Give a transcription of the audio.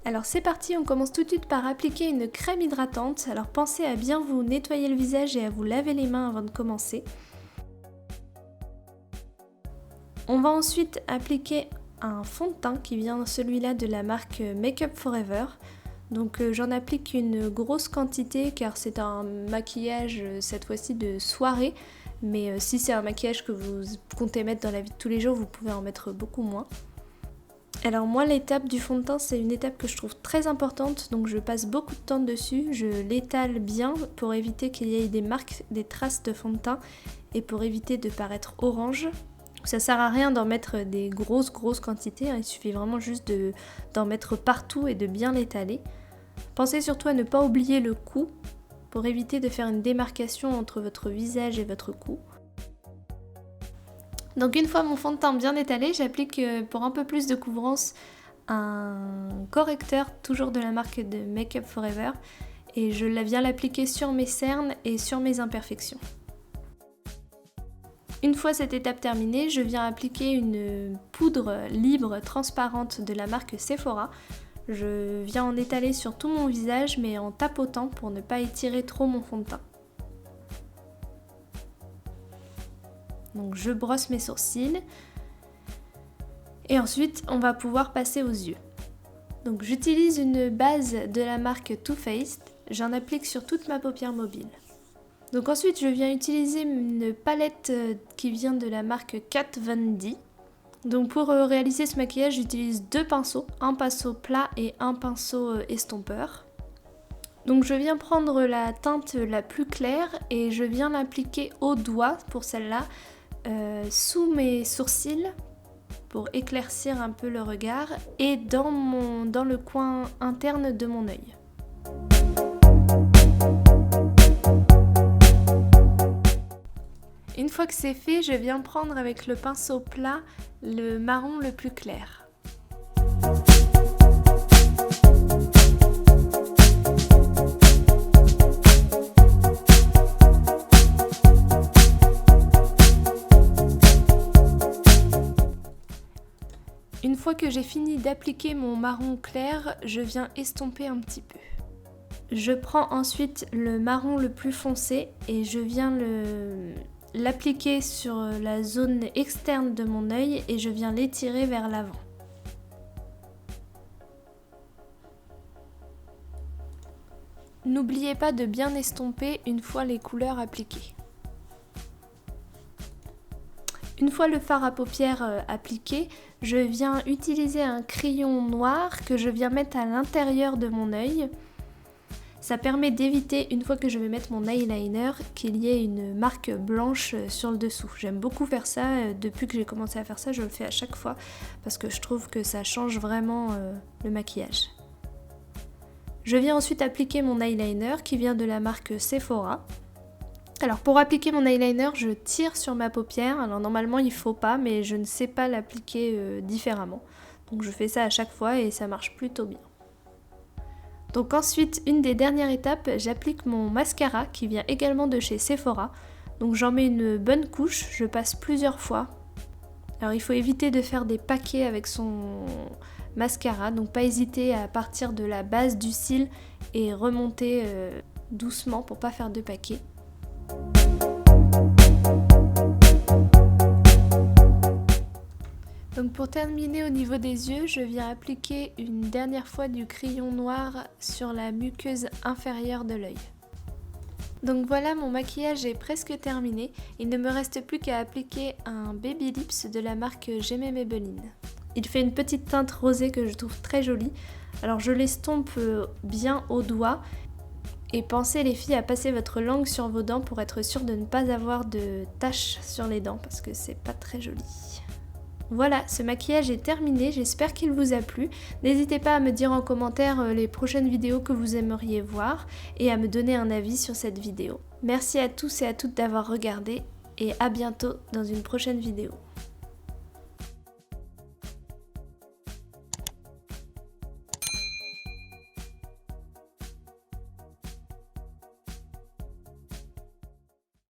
Alors c'est parti, on commence tout de suite par appliquer une crème hydratante. Alors pensez à bien vous nettoyer le visage et à vous laver les mains avant de commencer. On va ensuite appliquer un fond de teint qui vient celui-là de la marque Make Up For Ever. Donc j'en applique une grosse quantité car c'est un maquillage cette fois-ci de soirée. Mais si c'est un maquillage que vous comptez mettre dans la vie de tous les jours, vous pouvez en mettre beaucoup moins. Alors moi l'étape du fond de teint c'est une étape que je trouve très importante, donc je passe beaucoup de temps dessus, je l'étale bien pour éviter qu'il y ait des marques, des traces de fond de teint et pour éviter de paraître orange. Ça sert à rien d'en mettre des grosses quantités, hein, il suffit vraiment juste d'en mettre partout et de bien l'étaler. Pensez surtout à ne pas oublier le cou pour éviter de faire une démarcation entre votre visage et votre cou. Donc une fois mon fond de teint bien étalé, j'applique pour un peu plus de couvrance un correcteur, toujours de la marque de Make Up For Ever, et je viens l'appliquer sur mes cernes et sur mes imperfections. Une fois cette étape terminée, je viens appliquer une poudre libre transparente de la marque Sephora. Je viens en étaler sur tout mon visage mais en tapotant pour ne pas étirer trop mon fond de teint. Donc je brosse mes sourcils et ensuite on va pouvoir passer aux yeux. Donc j'utilise une base de la marque Too Faced, j'en applique sur toute ma paupière mobile. Donc ensuite je viens utiliser une palette qui vient de la marque Kat Von D. Donc pour réaliser ce maquillage j'utilise deux pinceaux, un pinceau plat et un pinceau estompeur. Donc je viens prendre la teinte la plus claire et je viens l'appliquer au doigt pour celle-là. Sous mes sourcils pour éclaircir un peu le regard et dans le coin interne de mon œil. Une fois que c'est fait, je viens prendre avec le pinceau plat le marron le plus clair. Une fois que j'ai fini d'appliquer mon marron clair, je viens estomper un petit peu. Je prends ensuite le marron le plus foncé et je viens l'appliquer sur la zone externe de mon œil et je viens l'étirer vers l'avant. N'oubliez pas de bien estomper une fois les couleurs appliquées. Une fois le fard à paupières appliqué, je viens utiliser un crayon noir que je viens mettre à l'intérieur de mon œil. Ça permet d'éviter, une fois que je vais mettre mon eyeliner, qu'il y ait une marque blanche sur le dessous. J'aime beaucoup faire ça, depuis que j'ai commencé à faire ça, je le fais à chaque fois parce que je trouve que ça change vraiment le maquillage. Je viens ensuite appliquer mon eyeliner qui vient de la marque Sephora. Alors pour appliquer mon eyeliner, je tire sur ma paupière. Alors normalement il ne faut pas, mais je ne sais pas l'appliquer différemment. Donc je fais ça à chaque fois et ça marche plutôt bien. Donc ensuite, une des dernières étapes, j'applique mon mascara qui vient également de chez Sephora. Donc j'en mets une bonne couche, je passe plusieurs fois. Alors il faut éviter de faire des paquets avec son mascara, donc pas hésiter à partir de la base du cil et remonter doucement pour pas faire de paquets. Donc pour terminer au niveau des yeux, je viens appliquer une dernière fois du crayon noir sur la muqueuse inférieure de l'œil. Donc voilà, mon maquillage est presque terminé. Il ne me reste plus qu'à appliquer un Baby Lips de la marque J'aimais Maybelline. Il fait une petite teinte rosée que je trouve très jolie. Alors je l'estompe bien au doigt. Et pensez les filles à passer votre langue sur vos dents pour être sûr de ne pas avoir de taches sur les dents parce que c'est pas très joli. Voilà, ce maquillage est terminé, j'espère qu'il vous a plu. N'hésitez pas à me dire en commentaire les prochaines vidéos que vous aimeriez voir et à me donner un avis sur cette vidéo. Merci à tous et à toutes d'avoir regardé et à bientôt dans une prochaine vidéo.